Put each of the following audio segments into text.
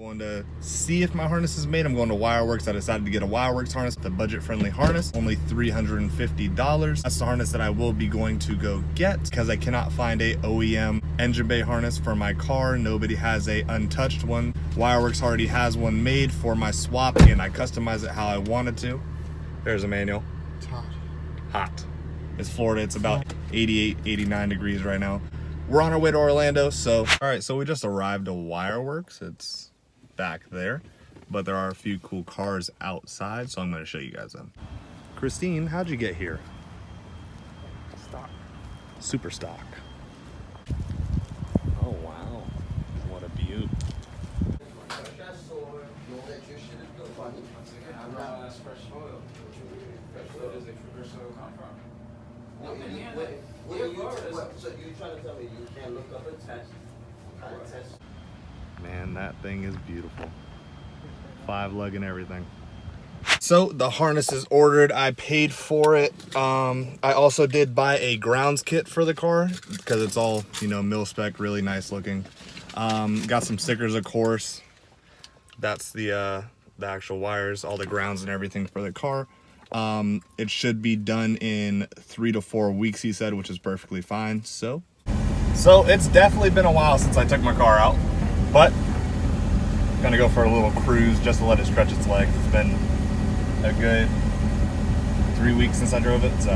going to see if my harness is made. I'm going to Wireworks. I decided to get a Wireworks harness, the budget-friendly harness, only $350. That's the harness that I will be going to go get because I cannot find a OEM engine bay harness for my car. Nobody has a untouched one. Wireworks already has one made for my swap, and I customize it how I wanted to. There's a manual. It's hot. Hot. It's Florida. It's about 88, 89 degrees right now. We're on our way to Orlando, so all right, so we just arrived to Wireworks. It's back there, but there are a few cool cars outside, so I'm going to show you guys them. Christine, how'd you get here? Stock. Super stock. Oh wow, what a beaut. So you trying to tell me you can't look up and test? Man, that thing is beautiful. 5 lug and everything. So the harness is ordered. I paid for it. I also did buy a grounds kit for the car because it's all, you know, mil spec, really nice looking. Got some stickers, of course. That's the actual wires, all the grounds and everything for the car. It should be done in 3 to 4 weeks, he said, which is perfectly fine. So it's definitely been a while since I took my car out, but I'm gonna go for a little cruise just to let it stretch its legs. It's been a good 3 weeks since I drove it, so.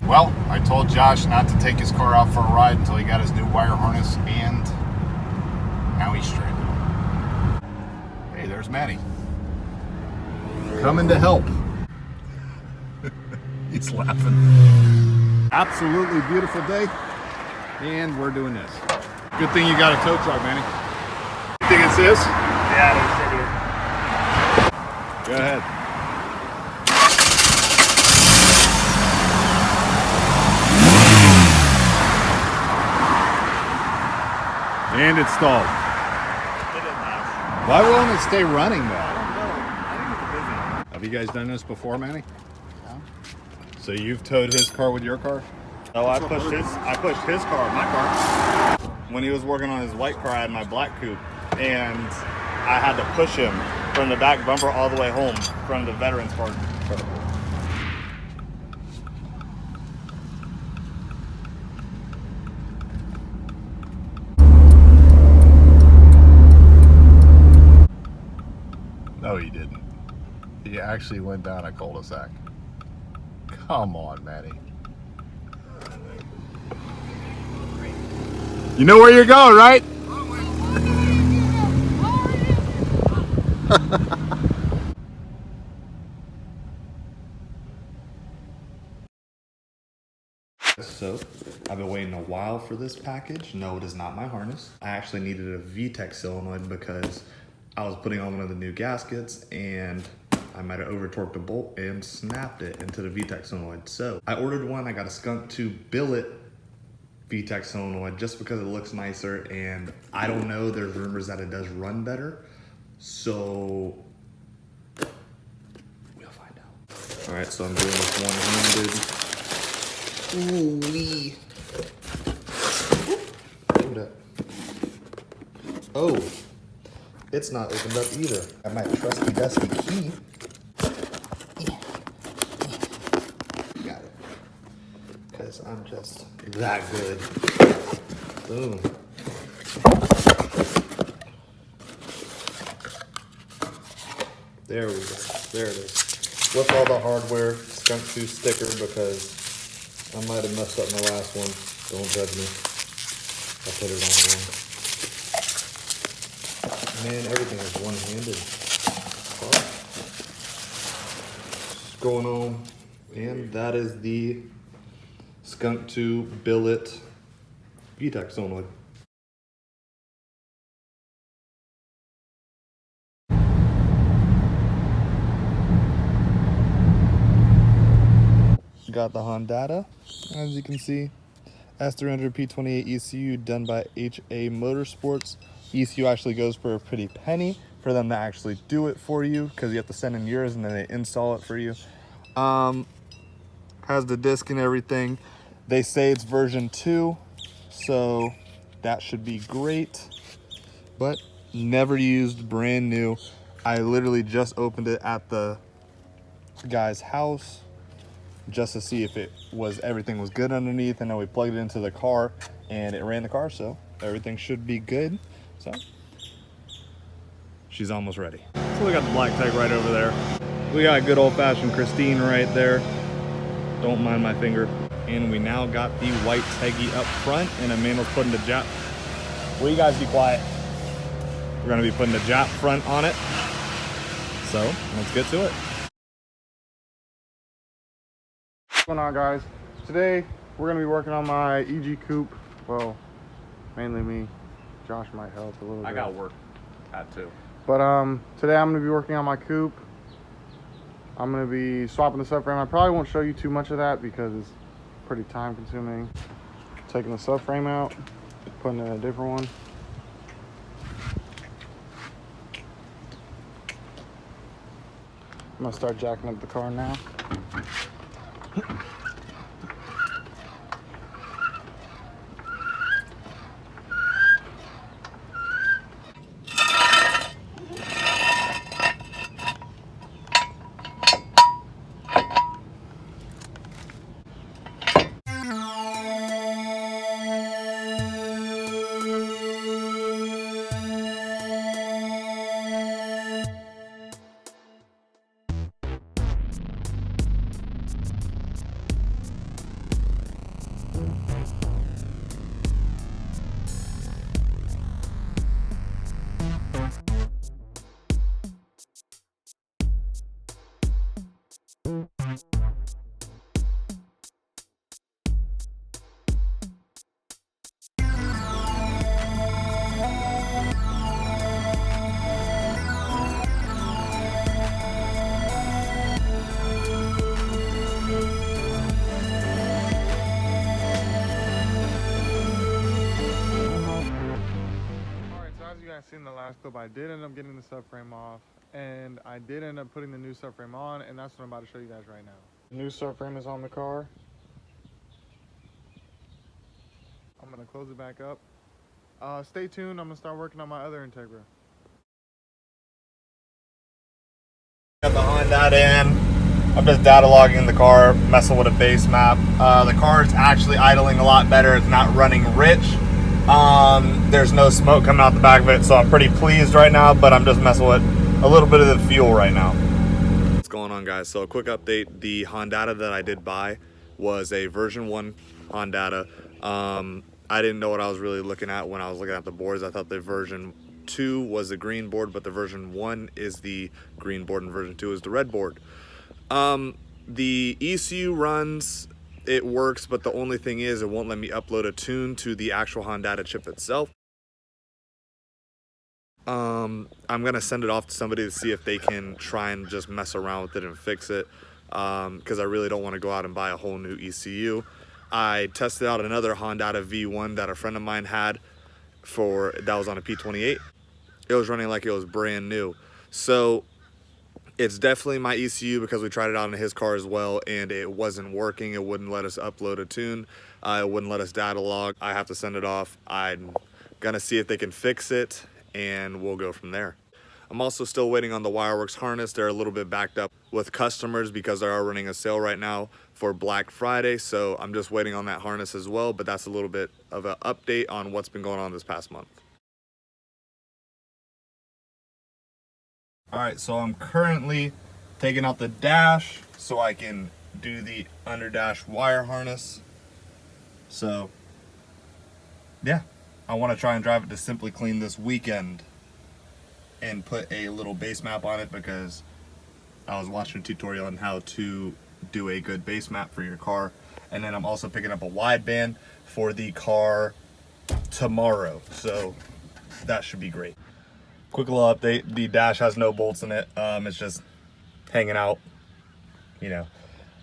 Well, I told Josh not to take his car out for a ride until he got his new wire harness, and now he's stranded. Hey, there's Manny. Coming to help. He's laughing. Absolutely beautiful day, and we're doing this. Good thing you got a tow truck, Manny. You think it's this? Yeah, they said here. Go ahead. And it's stalled. Why won't it stay running though? Have you guys done this before, Manny? No. So you've towed his car with your car? No, I pushed his car, my car. When he was working on his white car, I had my black coupe, and I had to push him from the back bumper all the way home from the Veterans Park. No, he didn't. He actually went down a cul-de-sac. Come on, Manny. You know where you're going, right? So, I've been waiting a while for this package. No, it is not my harness. I actually needed a VTEC solenoid because I was putting on one of the new gaskets and I might have over-torqued a bolt and snapped it into the VTEC solenoid. So I ordered one. I got a Skunk 2 billet VTEC solenoid just because it looks nicer, and I don't know, there's rumors that it does run better. So we'll find out. All right, so I'm doing this one-handed. Ooh-wee. Hold up. Oh. It's not opened up either. I got my trusty dusty key. Got it. Because I'm just that good. Boom. There we go. There it is. With all the hardware, Skunk 2 sticker, because I might have messed up my last one. Don't judge me. I put it on wrong. Man, everything is one-handed. What's going on? And that is the Skunk 2 billet VTEC solenoid. Got the Honda, as you can see. S300 P28 ECU done by HA Motorsports. ECU actually goes for a pretty penny. for them to actually do it for you, because you have to send in yours and then they install it for you. Has the disc and everything. They say it's version 2, so that should be great. But never used, brand new. I literally just opened it at the guy's house just to see if everything was good underneath, and then we plugged it into the car and it ran the car, so everything should be good. So she's almost ready. So we got the black tag right over there. We got good old-fashioned Christine right there. Don't mind my finger. And we now got the white Teggy up front, and Emmanuel's putting the Jap. Will you guys be quiet? We're gonna be putting the Jap front on it. So let's get to it. What's going on, guys? Today we're gonna be working on my EG coupe. Well, mainly me. Josh might help a little bit. I got work at 2. But today I'm gonna be working on my coupe. I'm gonna be swapping the subframe. I probably won't show you too much of that because it's pretty time consuming. Taking the subframe out, putting in a different one. I'm gonna start jacking up the car now. Seen the last clip, I did end up getting the subframe off, and I did end up putting the new subframe on, and that's what I'm about to show you guys right now. The new subframe is on the car. I'm gonna close it back up. Stay tuned, I'm gonna start working on my other Integra. Got behind that in. I'm just data logging the car, messing with a base map. The car is actually idling a lot better. It's not running rich. There's no smoke coming out the back of it, so I'm pretty pleased right now, but I'm just messing with a little bit of the fuel right now. What's going on, guys? So a quick update. The Hondata that I did buy was a version 1 Hondata. I didn't know what I was really looking at when I was looking at the boards. I thought the version 2 was the green board, but the version 1 is the green board and version 2 is the red board. The ECU runs, it works, but the only thing is it won't let me upload a tune to the actual Hondata chip itself. I'm gonna send it off to somebody to see if they can try and just mess around with it and fix it, because I really don't want to go out and buy a whole new ECU. I tested out another Hondata V1 that a friend of mine had that was on a P28. It was running like it was brand new. So it's definitely my ECU, because we tried it out in his car as well and it wasn't working. It wouldn't let us upload a tune. It wouldn't let us data log. I have to send it off. I'm gonna see if they can fix it and we'll go from there. I'm also still waiting on the Wireworks harness. They're a little bit backed up with customers because they are running a sale right now for Black Friday. So I'm just waiting on that harness as well, but that's a little bit of an update on what's been going on this past month. All right, so I'm currently taking out the dash so I can do the under dash wire harness. So yeah, I want to try and drive it to Simply Clean this weekend and put a little base map on it, because I was watching a tutorial on how to do a good base map for your car. And then I'm also picking up a wideband for the car tomorrow, so that should be great. Quick little update, the dash has no bolts in it. It's just hanging out, you know.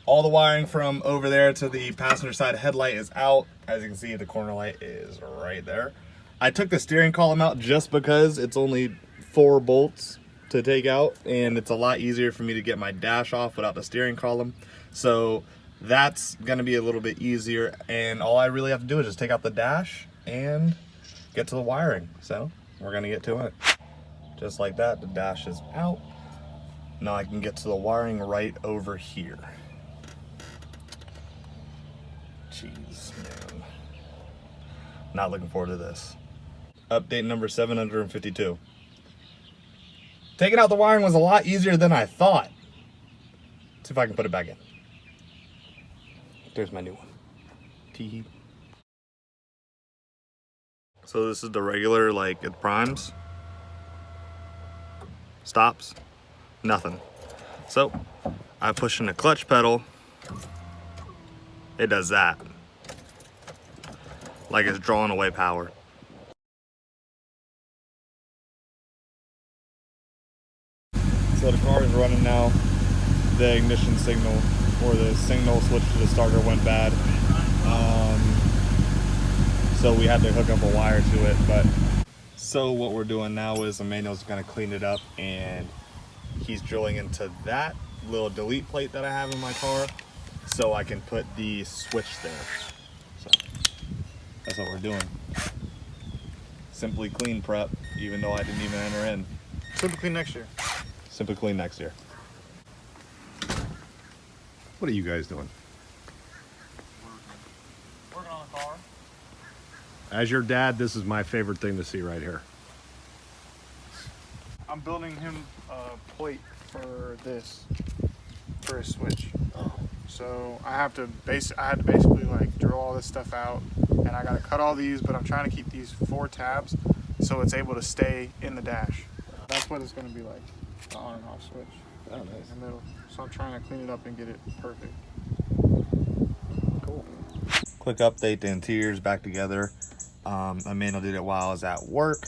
All the wiring from over there to the passenger side headlight is out. As you can see, the corner light is right there. I took the steering column out just because it's only 4 bolts to take out, and it's a lot easier for me to get my dash off without the steering column. So that's gonna be a little bit easier, and all I really have to do is just take out the dash and get to the wiring. So we're gonna get to it. Just like that, the dash is out. Now I can get to the wiring right over here. Jeez, man. Not looking forward to this. Update number 752. Taking out the wiring was a lot easier than I thought. Let's see if I can put it back in. There's my new one. Tee. So this is the regular, like it primes, stops, nothing. So I push in the clutch pedal, it does that. Like it's drawing away power. So the car is running now. The ignition signal, or the signal switch to the starter went bad. So we had to hook up a wire to it. But so what we're doing now is Emmanuel's gonna clean it up, and he's drilling into that little delete plate that I have in my car so I can put the switch there. So that's what we're doing. Simply Clean prep, even though I didn't even enter in. Simply Clean next year. Simply Clean next year. What are you guys doing? Working on the car. As your dad, this is my favorite thing to see right here. I'm building him a plate for this, for his switch. So I had to basically like drill all this stuff out, and I gotta cut all these, but I'm trying to keep these 4 tabs so it's able to stay in the dash. That's what it's gonna be like, the on and off switch. Oh, nice. In the middle. So I'm trying to clean it up and get it perfect. Cool. Quick update, the interior's back together. Emmanuel did it while I was at work.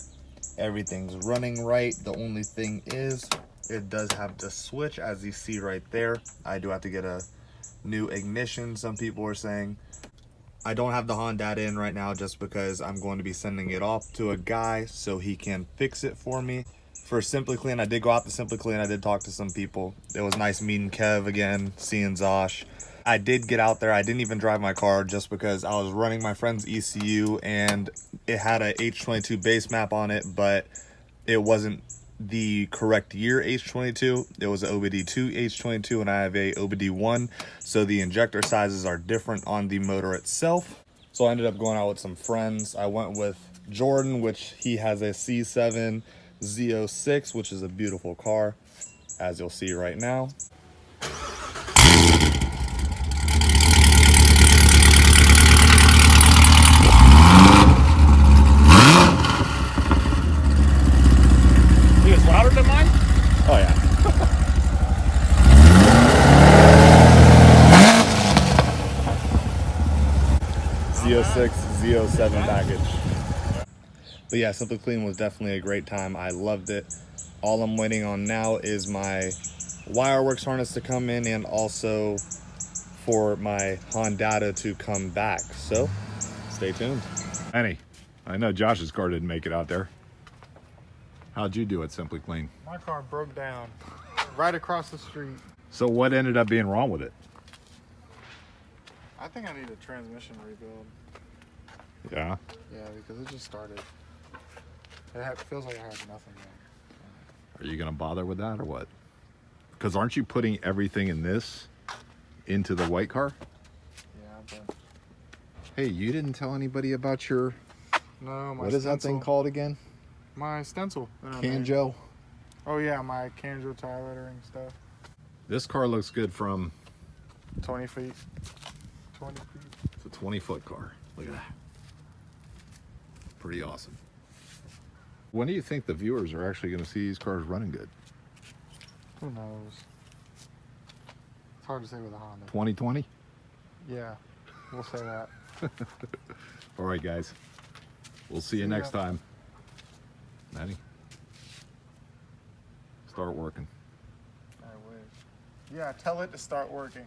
Everything's running right. The only thing is, it does have the switch, as you see right there. I do have to get a new ignition, some people are saying. I don't have the Honda in right now just because I'm going to be sending it off to a guy so he can fix it for me. For Simply Clean, I did go out to Simply Clean. I did talk to some people. It was nice meeting Kev again, seeing Zosh. I did get out there. I didn't even drive my car just because I was running my friend's ECU, and it had a H22 base map on it, but it wasn't the correct year H22. It was an OBD2 H22, and I have a OBD1, so the injector sizes are different on the motor itself. So I ended up going out with some friends. I went with Jordan, which he has a C7 Z06, which is a beautiful car, as you'll see right now. It's louder than mine? Oh yeah. Z06, Z07 package. But yeah, Simply Clean was definitely a great time. I loved it. All I'm waiting on now is my Wireworks harness to come in, and also for my Honda to come back. So stay tuned. Manny, I know Josh's car didn't make it out there. How'd you do it, Simply Clean? My car broke down right across the street. So what ended up being wrong with it? I think I need a transmission rebuild. Yeah. Yeah, because it just started. It feels like I have nothing yet. Are you gonna bother with that or what? Because aren't you putting everything in this into the white car? Yeah, but Hey, you didn't tell anybody about your, no, my what is that thing called again? My stencil. that I made. Canjo. Oh yeah, my Canjo tire lettering stuff. This car looks good from, 20 feet. 20 feet. it's a 20-foot car. Look at that. Pretty awesome. When do you think the viewers are actually going to see these cars running good? Who knows? It's hard to say with a Honda. 2020? Yeah, we'll say that. All right, guys. We'll see you See next ya. time. Manny, start working. I wish. Yeah, tell it to start working.